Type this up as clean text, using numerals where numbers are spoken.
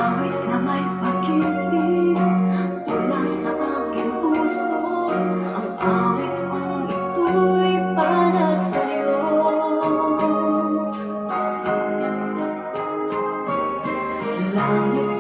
awit na may pag-ibig mula sa aking puso. Ang awit kong ito'y para sa'yo. Langit